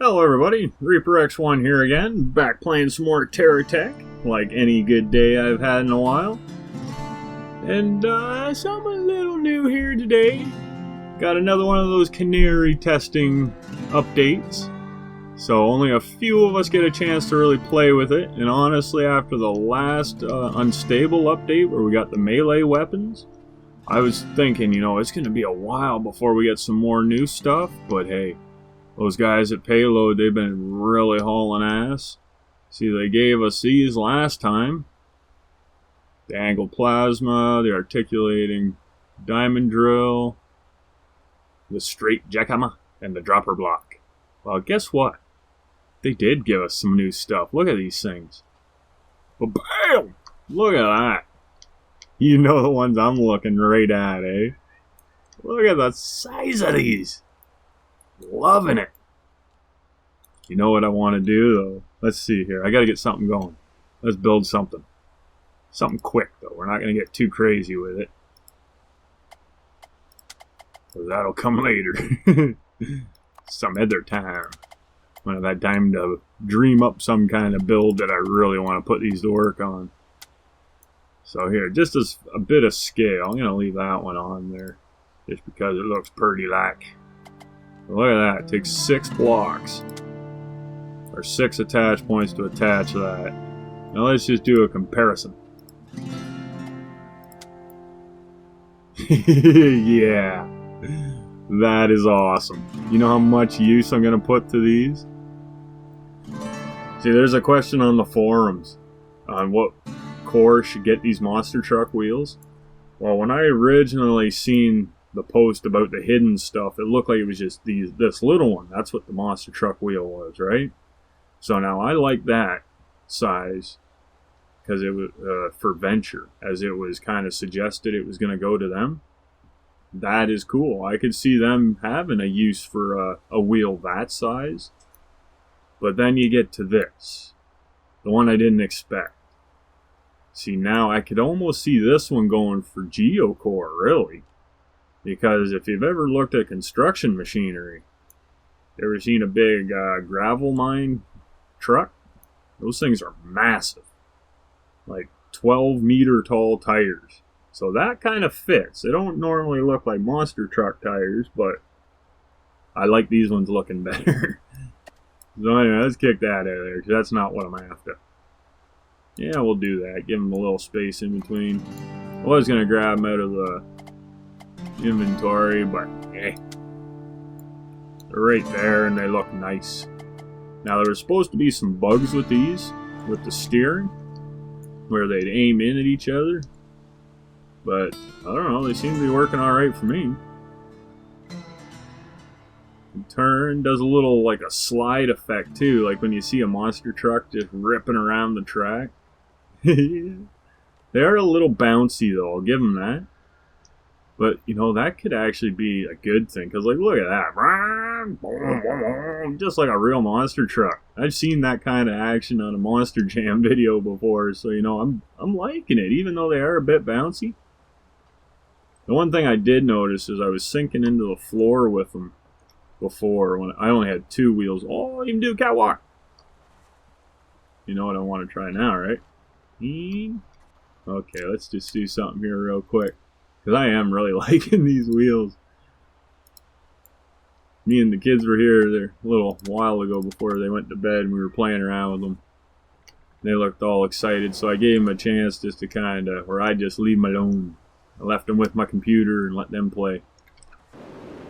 Hello everybody, Reaper X1 here again, back playing some more Terra Tech, like any good day I've had in a while. And something a little new here today. Got another one of those Canary testing updates. So only a few of us get a chance to really play with it, and honestly after the last unstable update where we got the melee weapons, I was thinking, it's going to be a while before we get some more new stuff, but hey. Those guys at Payload, they've been really hauling ass. See, they gave us these last time. The angled plasma, the articulating diamond drill, the straight jackhammer, and the dropper block. Well, guess what? They did give us some new stuff. Look at these things. But bam! Look at that. You know the ones I'm looking right at, eh? Look at the size of these. Loving it. You know what I want to do though? Let's see here. I got to get something going. Let's build something. Something quick though. We're not going to get too crazy with it. Because that'll come later. Some other time. When I've had time to dream up some kind of build that I really want to put these to work on. So here, just as a bit of scale, I'm going to leave that one on there. Just because it looks pretty like. Look at that, it takes 6 blocks. Or 6 attach points to attach that. Now let's just do a comparison. Yeah. That is awesome. You know how much use I'm going to put to these? See, there's a question on the forums on what core should get these monster truck wheels. Well, when I originally seen the post about the hidden stuff, it looked like it was just this little one. That's what the monster truck wheel was, right? So now I like that size because it was for venture, as it was kind of suggested it was going to go to them. That is cool. I could see them having a use for a wheel that size. But then you get to this, the one I didn't expect. See, now I could almost see this one going for geocore, really. Because if you've ever looked at construction machinery, ever seen a big gravel mine truck? Those things are massive. Like 12-meter tall tires. So that kind of fits. They don't normally look like monster truck tires, but I like these ones looking better. So anyway, let's kick that out of there, because that's not what I'm after. Yeah, we'll do that. Give them a little space in between. I was going to grab them out of the inventory, but they're right there and they look nice. Now there was supposed to be some bugs with these, with the steering, where they'd aim in at each other, but I don't know, they seem to be working alright for me. Turn does a little like a slide effect too, like when you see a monster truck just ripping around the track. They are a little bouncy though, I'll give them that. But, that could actually be a good thing. Because, like, look at that. Just like a real monster truck. I've seen that kind of action on a Monster Jam video before. So, I'm liking it. Even though they are a bit bouncy. The one thing I did notice is I was sinking into the floor with them before. When I only had 2 wheels. Oh, you can do a catwalk. You know what I want to try now, right? Okay, let's just do something here real quick. Because I am really liking these wheels. Me and the kids were here there a little while ago before they went to bed, and we were playing around with them. They looked all excited, so I gave them a chance just to kind of, or I just leave them alone. I left them with my computer and let them play.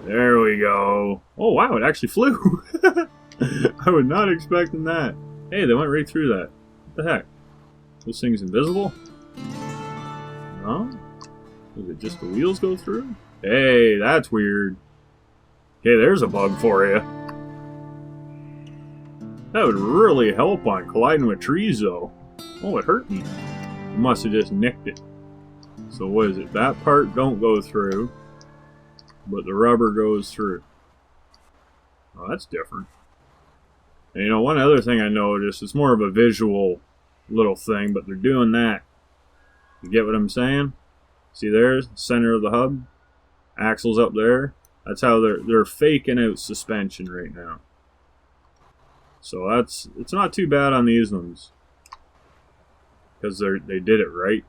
There we go. Oh wow, it actually flew. I was not expecting that. Hey, they went right through that. What the heck? This thing's invisible? No? Does it just the wheels go through? Hey, that's weird. Okay, there's a bug for you. That would really help on colliding with trees, though. Oh, it hurt me. It must have just nicked it. So what is it? That part don't go through, but the rubber goes through. Oh, that's different. And one other thing I noticed, it's more of a visual little thing, but they're doing that. You get what I'm saying? See there's the center of the hub, axles up there. That's how they're faking out suspension right now. So it's not too bad on these ones because they did it right.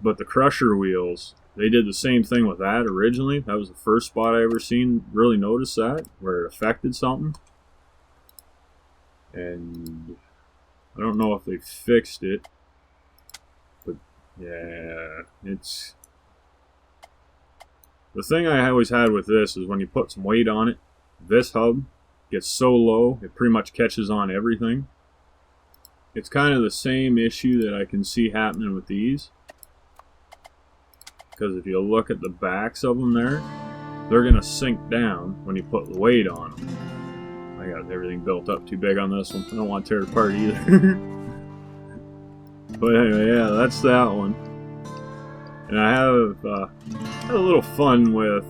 But the crusher wheels, they did the same thing with that originally. That was the first spot I ever really noticed that, where it affected something. And I don't know if they fixed it, but yeah, it's... The thing I always had with this is when you put some weight on it, this hub gets so low, it pretty much catches on everything. It's kind of the same issue that I can see happening with these. Because if you look at the backs of them there, they're going to sink down when you put the weight on them. I got everything built up too big on this one. I don't want to tear it apart either. But anyway, yeah, that's that one. And I have had a little fun with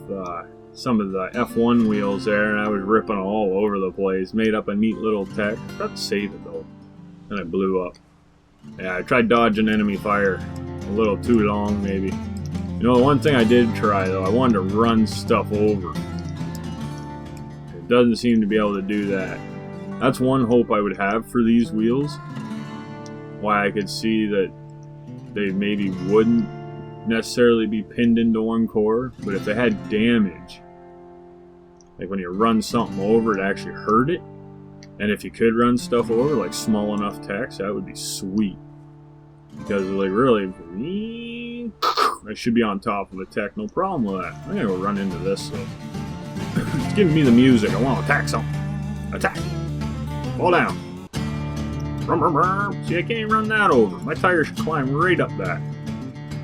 some of the F1 wheels there, and I was ripping all over the place. Made up a neat little tech. I forgot to save it though, and it blew up. Yeah, I tried dodging enemy fire a little too long, maybe. You know, the one thing I did try though, I wanted to run stuff over. It doesn't seem to be able to do that. That's one hope I would have for these wheels. Why I could see that they maybe wouldn't necessarily be pinned into one core, but if they had damage, like when you run something over, it actually hurt it. And if you could run stuff over, like small enough text, that would be sweet. Because like really, I should be on top of a tech, no problem with that. I'm gonna go run into this though. It's giving me the music. I want to attack something. Attack! Fall down. See, I can't run that over. My tires should climb right up that.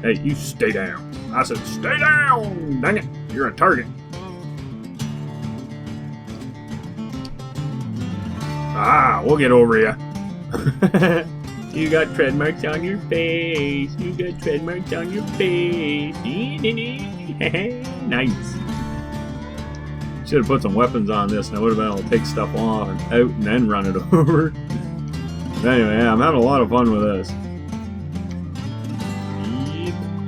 Hey, you stay down. I said, stay down! Dang it, you're a target. Ah, we'll get over you. You got tread marks on your face. You got tread marks on your face. Nice. Should have put some weapons on this, and I would have been able to take stuff off and out and then run it over. Anyway, yeah, I'm having a lot of fun with this.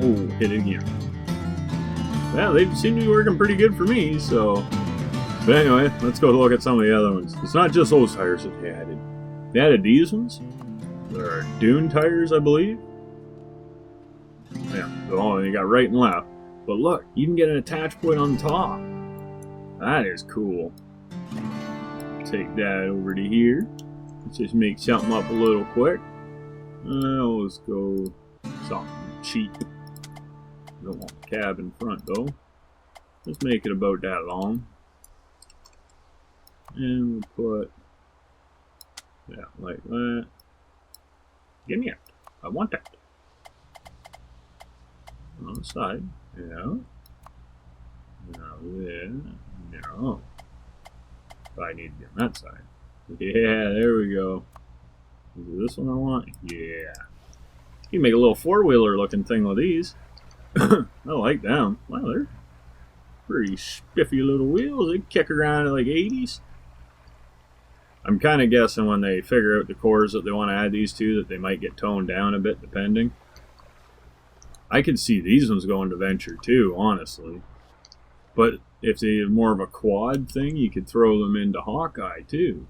Oh, hit it again. Well, they seem to be working pretty good for me, so... But anyway, let's go look at some of the other ones. It's not just those tires that they added. They added these ones. There are dune tires, I believe. Yeah, oh, and you got right and left. But look, you can get an attach point on top. That is cool. Take that over to here. Let's just make something up a little quick. Let's go something cheap. Don't want the cab in front though. Let's make it about that long. And we'll put that like that. Give me it. I want that. On the side. Yeah. Now there. No. I need to get on that side. Yeah, there we go. Is it this one I want? Yeah. You can make a little four-wheeler looking thing with these. I like them. Wow, they're pretty spiffy little wheels. They kick around at like 80s. I'm kind of guessing when they figure out the cores that they want to add these to that they might get toned down a bit depending. I could see these ones going to Venture too, honestly. But if they're more of a quad thing, you could throw them into Hawkeye too.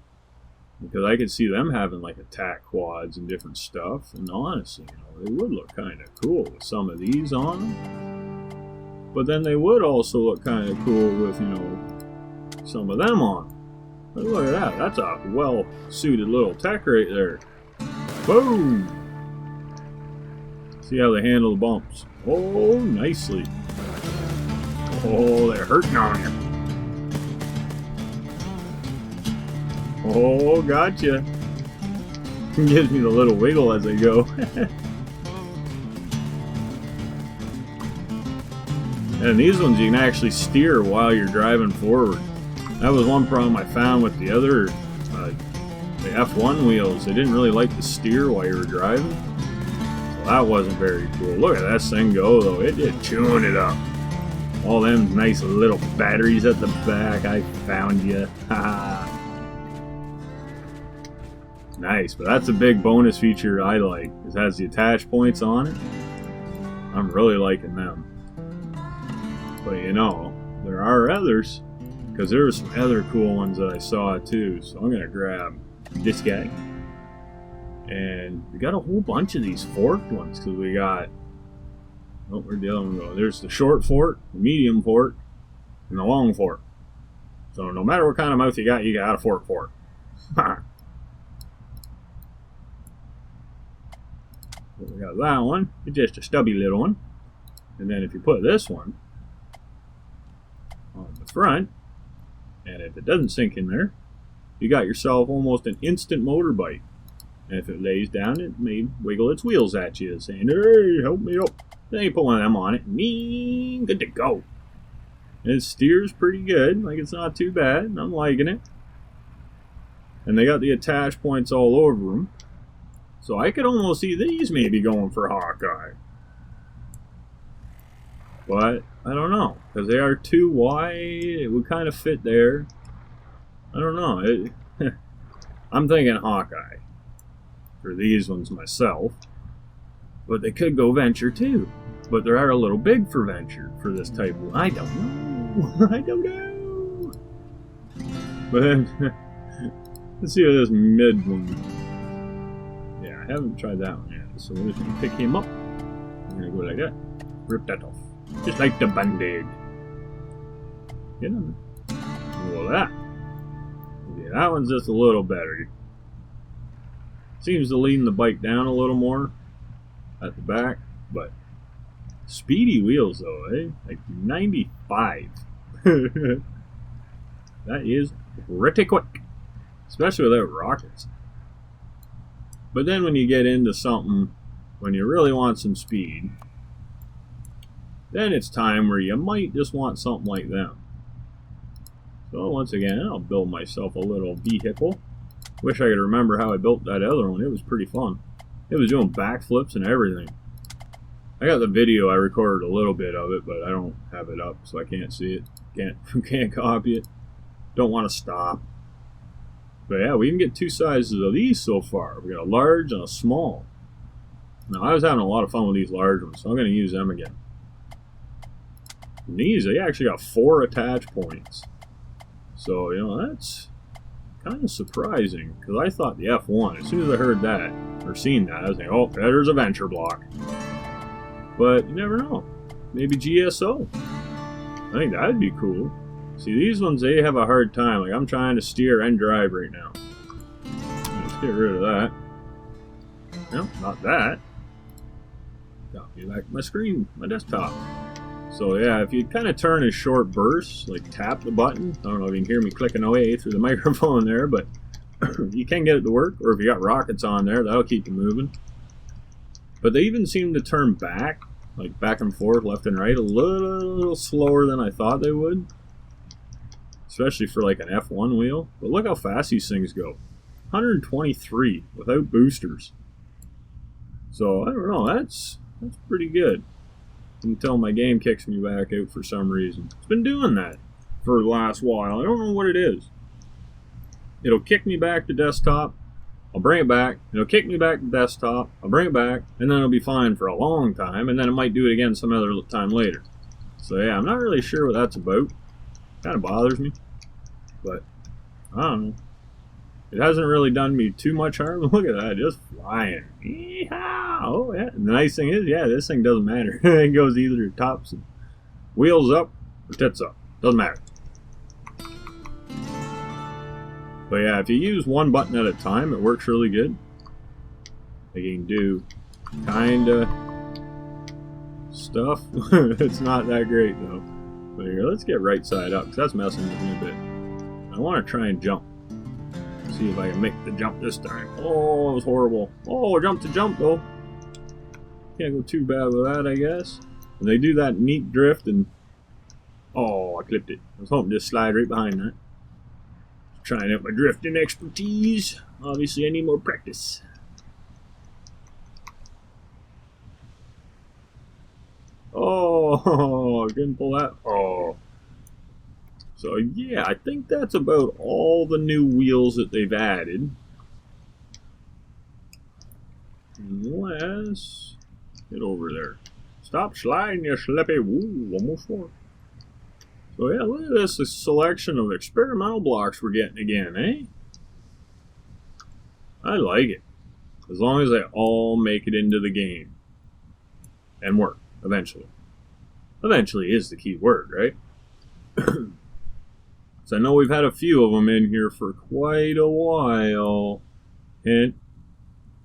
Because I could see them having like attack quads and different stuff. And honestly, you know, they would look kind of cool with some of these on them. But then they would also look kind of cool with, you know, some of them on. But look at that. That's a well-suited little tech right there. Boom! See how they handle the bumps. Oh, nicely. Oh, they're hurting on you. Oh, gotcha. Gives me the little wiggle as I go. And these ones you can actually steer while you're driving forward. That was one problem I found with the other, the F1 wheels. They didn't really like to steer while you were driving. So that wasn't very cool. Look at that thing go though. It did chewing it up. All them nice little batteries at the back. I found you. Haha. Nice, but that's a big bonus feature I like. It has the attach points on it. I'm really liking them. But you know, there are others. Because there were some other cool ones that I saw too. So I'm going to grab this guy. And we got a whole bunch of these forked ones because we got. Oh, where'd the other one go? There's the short fork, the medium fork, and the long fork. So no matter what kind of mouth you got a fork. We got that one. It's just a stubby little one. And then if you put this one on the front, and if it doesn't sink in there, you got yourself almost an instant motorbike. And if it lays down, it may wiggle its wheels at you, saying, "Hey, help me up." Then you put one of them on it, and good to go. And it steers pretty good, like it's not too bad. I'm liking it. And they got the attach points all over them. So I could almost see these maybe going for Hawkeye. But I don't know, because they are too wide. It would kind of fit there. I don't know. I'm thinking Hawkeye for these ones myself. But they could go Venture too. But they are a little big for Venture for this type of. I don't know. I don't know. But then, let's see what this mid one. Yeah, I haven't tried that one yet. So we're just going to pick him up. I'm going to go like that. Rip that off. Just like the Band-Aid. Get on there. Well, that. Yeah, that one's just a little better. Seems to lean the bike down a little more at the back. But speedy wheels, though, eh? Like 95. That is pretty quick. Especially without rockets. But then when you get into something, when you really want some speed, then it's time where you might just want something like them. So once again, I'll build myself a little vehicle. Wish I could remember how I built that other one. It was pretty fun. It was doing backflips and everything. I got the video, I recorded a little bit of it, but I don't have it up, so I can't see it. Can't copy it. Don't want to stop. But yeah, we can get two sizes of these so far. We got a large and a small. Now, I was having a lot of fun with these large ones, so I'm going to use them again. And these, they actually got 4 attach points. So, you know, that's kind of surprising, because I thought the F1, as soon as I heard that, or seen that, I was like, oh, there's a Venture block. But you never know. Maybe GSO. I think that'd be cool. See, these ones, they have a hard time. Like, I'm trying to steer and drive right now. Let's get rid of that. No, not that. Got me back to my screen, my desktop. So yeah, if you kind of turn in short bursts, like tap the button. I don't know if you can hear me clicking away through the microphone there, but you can get it to work. Or if you got rockets on there, that'll keep you moving. But they even seem to turn back, like back and forth, left and right, a little slower than I thought they would. Especially for like an F1 wheel. But look how fast these things go. 123 without boosters. So I don't know, that's pretty good. Until my game kicks me back out for some reason. It's been doing that for the last while. I don't know what it is. It'll kick me back to desktop. I'll bring it back. It'll kick me back to desktop. I'll bring it back. And then it'll be fine for a long time. And then it might do it again some other time later. So yeah, I'm not really sure what that's about. Kind of bothers me. But I don't know. It hasn't really done me too much harm. Look at that, just flying. Yeehaw! Oh yeah. And the nice thing is, yeah, this thing doesn't matter. It goes either tops and wheels up or tits up. Doesn't matter. But yeah, if you use one button at a time, it works really good. Like you can do kinda stuff. It's not that great though. But here, let's get right side up, because that's messing with me a bit. I want to try and jump. See if I can make the jump this time. Oh, it was horrible. Oh, jump to jump though. Can't go too bad with that, I guess. And they do that neat drift and... Oh, I clipped it. I was hoping to slide right behind that. Trying out my drifting expertise. Obviously, I need more practice. Oh, I couldn't pull that. Oh. So yeah, I think that's about all the new wheels that they've added. Unless... Get over there. Stop sliding, you slippy. Ooh, almost four. So yeah, look at this selection of experimental blocks we're getting again, eh? I like it. As long as they all make it into the game. And work, eventually. Eventually is the key word, right? So I know we've had a few of them in here for quite a while. Hint.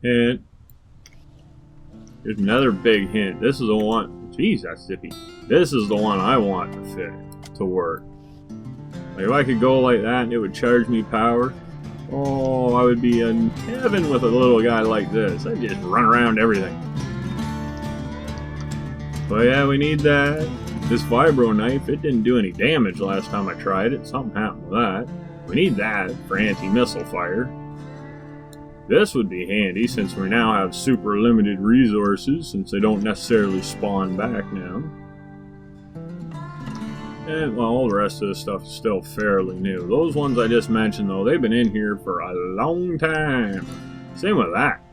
Hint. Here's another big hint. This is the one. Jeez, that's zippy. This is the one I want to fit to work. Like if I could go like that and it would charge me power. Oh, I would be in heaven with a little guy like this. I'd just run around everything. But yeah, we need that. This vibro knife, it didn't do any damage last time I tried it. Something happened with that. We need that for anti-missile fire. This would be handy since we now have super limited resources since they don't necessarily spawn back now. And well, all the rest of this stuff is still fairly new. Those ones I just mentioned though, they've been in here for a long time. Same with that.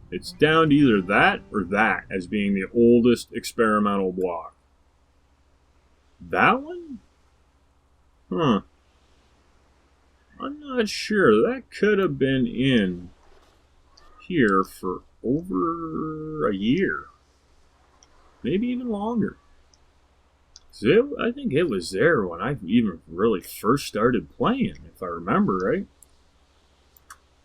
It's down to either that or that as being the oldest experimental block. That one? Huh. I'm not sure. That could have been in here for over a year. Maybe even longer. So I think it was there when I even really first started playing, if I remember right.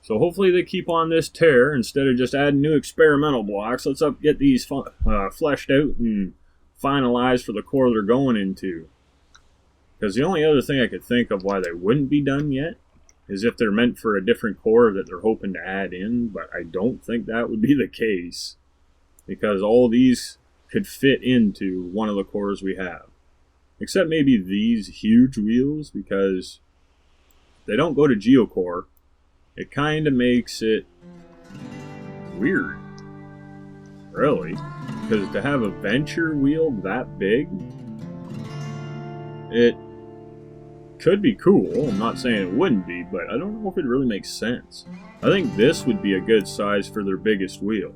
So hopefully they keep on this tear instead of just adding new experimental blocks. Let's get these fleshed out and finalized for the core they're going into. Because the only other thing I could think of why they wouldn't be done yet is if they're meant for a different core that they're hoping to add in. But I don't think that would be the case. Because all these could fit into one of the cores we have. Except maybe these huge wheels, because they don't go to Geocore. It kind of makes it weird, really, because to have a Venture wheel that big, it could be cool. I'm not saying it wouldn't be, but I don't know if it really makes sense. I think this would be a good size for their biggest wheel.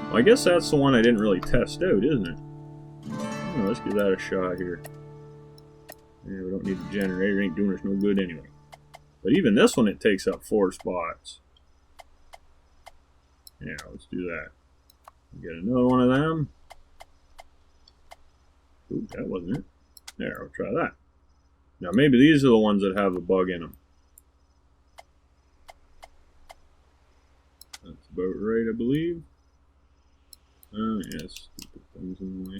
Well, I guess that's the one I didn't really test out, isn't it? Oh, let's give that a shot here. Yeah, we don't need the generator. It ain't doing us no good anyway. But even this one, it takes up 4 spots. Yeah, let's do that. Get another one of them. Ooh, that wasn't it. There, I'll try that. Now, maybe these are the ones that have a bug in them. That's about right, I believe. Oh, yes. Put things in the way.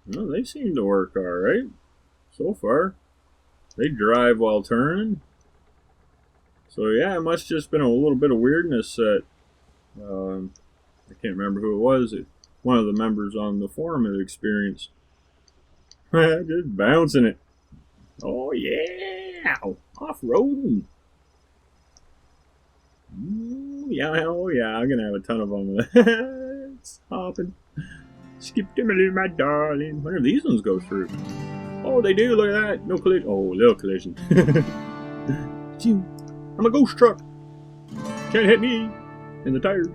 Well, they seem to work alright. So far. They drive while turning. So yeah, it must have just been a little bit of weirdness that I can't remember who it was. One of the members on the forum had experienced. Just bouncing it. Oh yeah! Off-roading! Yeah, oh yeah, I'm gonna have a ton of fun with it. It's hopping. Skip to me, my darling. Wonder if these ones go through. Oh, they do, look at that. No collision. Oh, little collision. I'm a ghost truck. Can't hit me in the tires.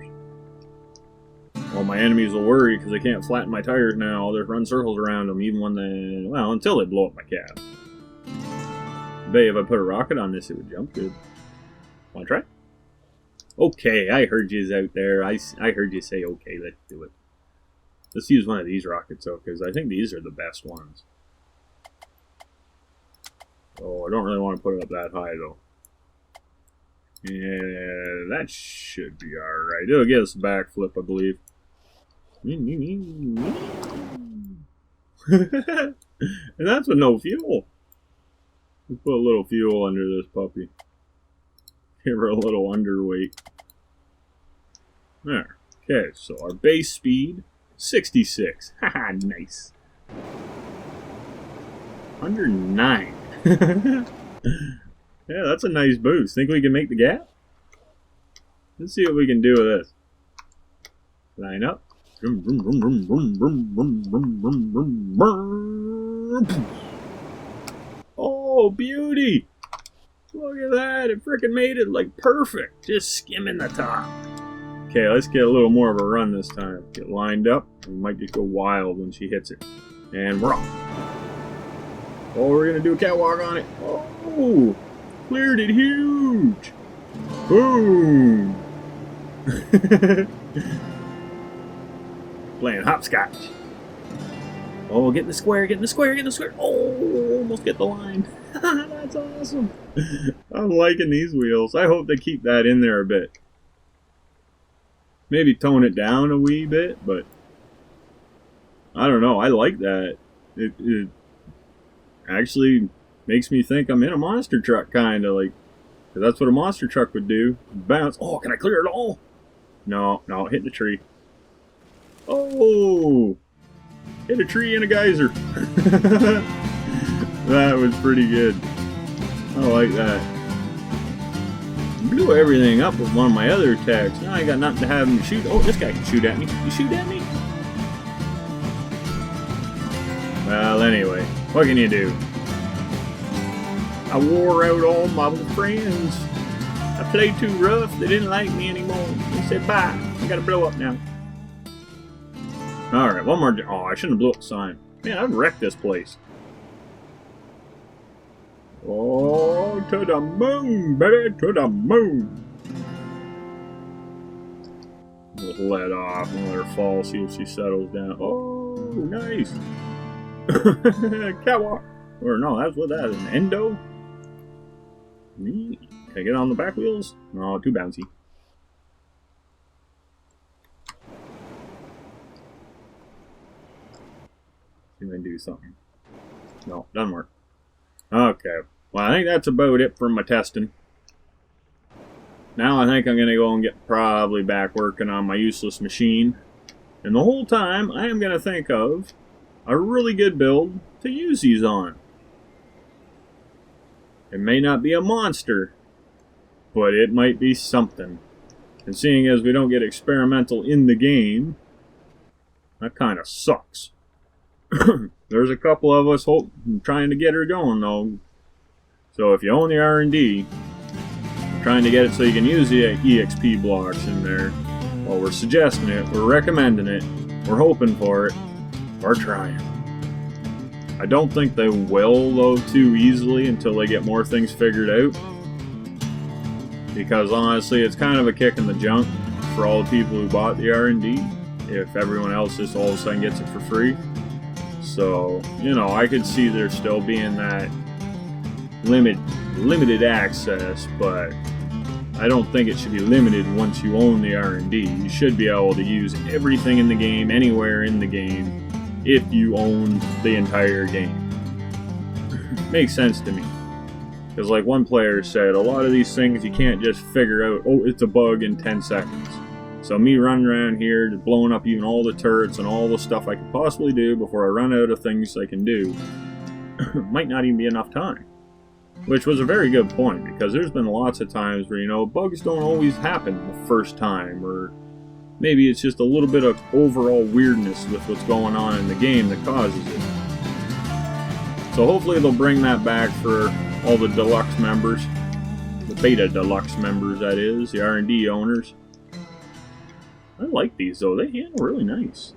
Well, my enemies will worry because they can't flatten my tires now. I'll just run circles around them even when they, well, until they blow up my cab. I bet if I put a rocket on this, it would jump good. Want to try? Okay, I heard you out there. I heard you say, okay, let's do it. Let's use one of these rockets, though, because I think these are the best ones. Oh, I don't really want to put it up that high, though. Yeah, that should be alright. It'll get us a backflip, I believe. And that's with no fuel. Let's put a little fuel under this puppy. Give her a little underweight. There. Okay, so our base speed, 66. Haha, nice. 109. Yeah, that's a nice boost. Think we can make the gap? Let's see what we can do with this. Line up. Oh, beauty! Look at that. It frickin' made it like perfect. Just skimming the top. Okay, let's get a little more of a run this time. Get lined up. We might just go wild when she hits it. And we're off. Oh, we're gonna do a catwalk on it. Oh, cleared it huge. Boom. Playing hopscotch. Oh, get in the square, get in the square, get in the square. Oh, almost get the line. That's awesome. I'm liking these wheels. I hope they keep that in there a bit. Maybe tone it down a wee bit, but I don't know. I like that. It actually makes me think I'm in a monster truck, kind of like, because that's what a monster truck would do. Bounce. Oh, can I clear it all? No, hit the tree. Oh, hit a tree and a geyser. That was pretty good. I like that. Blew everything up with one of my other attacks. Now I got nothing to have him shoot. Oh, this guy can shoot at me. You shoot at me? Well, anyway, what can you do? I wore out all my friends. I played too rough. They didn't like me anymore. They said, bye. I gotta blow up now. Alright, one more. Oh, I shouldn't have blew up the sign. Man, I've wrecked this place. Oh, to the moon, baby, to the moon. We'll let off and let her fall, see if she settles down. Oh, nice. Catwalk. Or no, that's what that is. An endo? Neat. Can I get on the back wheels? No, too bouncy. See if I can do something. No, doesn't work. Okay. Well, I think that's about it for my testing. Now I think I'm going to go and get probably back working on my useless machine. And the whole time, I am going to think of a really good build to use these on. It may not be a monster, but it might be something. And seeing as we don't get experimental in the game, that kind of sucks. There's a couple of us trying to get her going, though. So if you own the R&D, trying to get it so you can use the EXP blocks in there, well, we're suggesting it, we're recommending it, we're hoping for it, we're trying. I don't think they will, though, too easily until they get more things figured out. Because honestly, it's kind of a kick in the junk for all the people who bought the R&D if everyone else just all of a sudden gets it for free. So, you know, I could see there still being that limited access, but I don't think it should be limited once you own the R&D. You should be able to use everything in the game, anywhere in the game, if you own the entire game. Makes sense to me. Because like one player said, a lot of these things you can't just figure out, oh, it's a bug in 10 seconds. So me running around here, blowing up even all the turrets and all the stuff I could possibly do before I run out of things I can do, might not even be enough time. Which was a very good point, because there's been lots of times where, you know, bugs don't always happen the first time, or maybe it's just a little bit of overall weirdness with what's going on in the game that causes it. So hopefully they'll bring that back for all the deluxe members, the beta deluxe members that is, the R&D owners. I like these though, they handle really nice.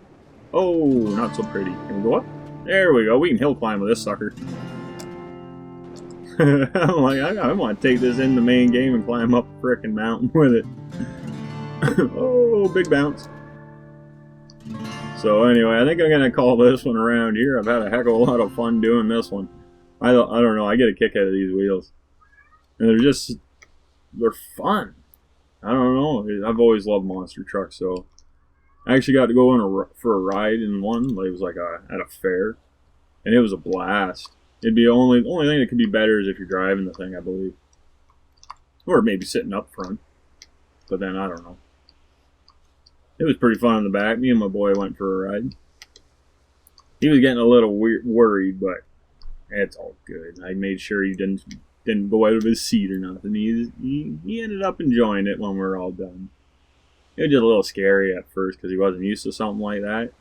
Oh, not so pretty. Can we go up? There we go, we can hill climb with this sucker. I'm like, I want to take this in the main game and climb up a frickin' mountain with it. Oh, big bounce. So anyway, I think I'm going to call this one around here. I've had a heck of a lot of fun doing this one. I don't know, I get a kick out of these wheels. And they're fun. I don't know, I've always loved monster trucks, so I actually got to go for a ride in one. It was like at a fair, and it was a blast. It'd be the only thing that could be better is if you're driving the thing, I believe. Or maybe sitting up front. But then, I don't know. It was pretty fun in the back. Me and my boy went for a ride. He was getting a little worried, but it's all good. I made sure he didn't go out of his seat or nothing. He ended up enjoying it when we were all done. It was just a little scary at first because he wasn't used to something like that.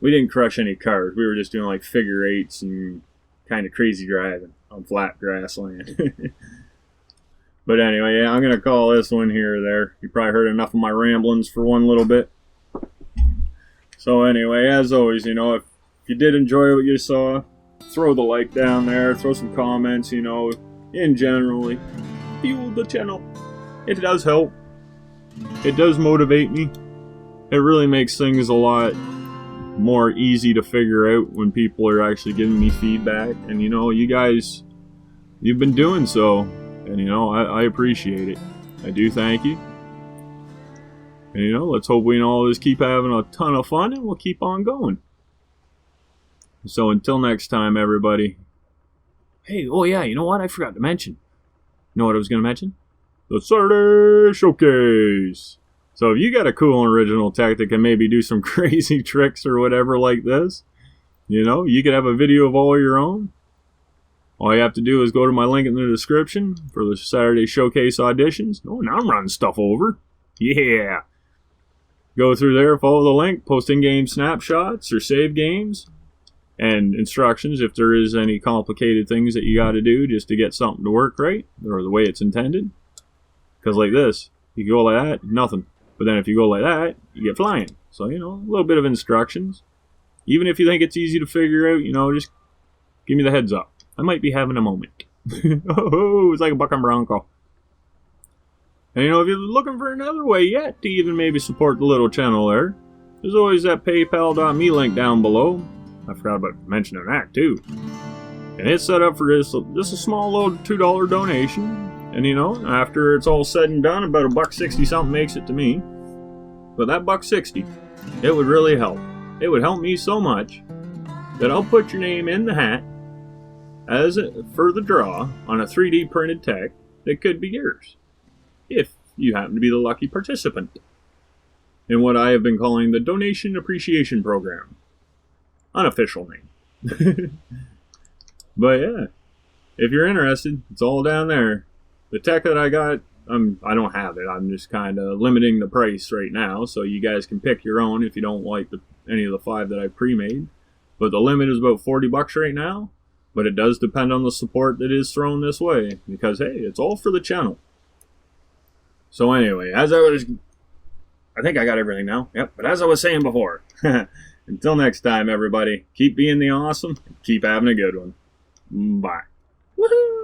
We didn't crush any cars. We were just doing like figure eights and kind of crazy driving on flat grassland. But anyway, yeah, I'm going to call this one here or there. You probably heard enough of my ramblings for one little bit. So anyway, as always, you know, if you did enjoy what you saw, throw the like down there, throw some comments, you know, in generally. Fuel the channel. It does help. It does motivate me. It really makes things a lot more easy to figure out when people are actually giving me feedback. And you know, you guys, you've been doing so. And you know, I appreciate it. I do thank you. And you know, let's hope we can all just keep having a ton of fun and we'll keep on going. So until next time, everybody. Hey, oh yeah, you know what? I forgot to mention. You know what I was going to mention? The Saturday Showcase. So if you got a cool and original tech that can maybe do some crazy tricks or whatever like this, you know, you could have a video of all your own. All you have to do is go to my link in the description for the Saturday Showcase auditions. Oh, now I'm running stuff over. Yeah. Go through there, follow the link, post in-game snapshots or save games, and instructions if there is any complicated things that you got to do just to get something to work right, or the way it's intended. Because like this, you go like that, nothing. But then if you go like that, you get flying. So, you know, a little bit of instructions. Even if you think it's easy to figure out, you know, just give me the heads up. I might be having a moment. Oh, it's like a bucking bronco. And you know, if you're looking for another way yet to even maybe support the little channel there, there's always that paypal.me link down below. I forgot about mentioning that too. And it's set up for just a small little $2 donation. And you know, after it's all said and done, about $1.60 something makes it to me. But that $1.60, it would really help. It would help me so much that I'll put your name in the hat for the draw on a 3D printed tech that could be yours, if you happen to be the lucky participant in what I have been calling the Donation Appreciation Program. Unofficial name. But yeah, if you're interested, it's all down there. The tech that I got, I don't have it. I'm just kind of limiting the price right now, so you guys can pick your own if you don't like any of the 5 that I pre-made. But the limit is about $40 right now. But it does depend on the support that is thrown this way, because hey, it's all for the channel. So anyway, I think I got everything now. Yep, but as I was saying before, until next time, everybody, keep being the awesome, keep having a good one. Bye. Woohoo!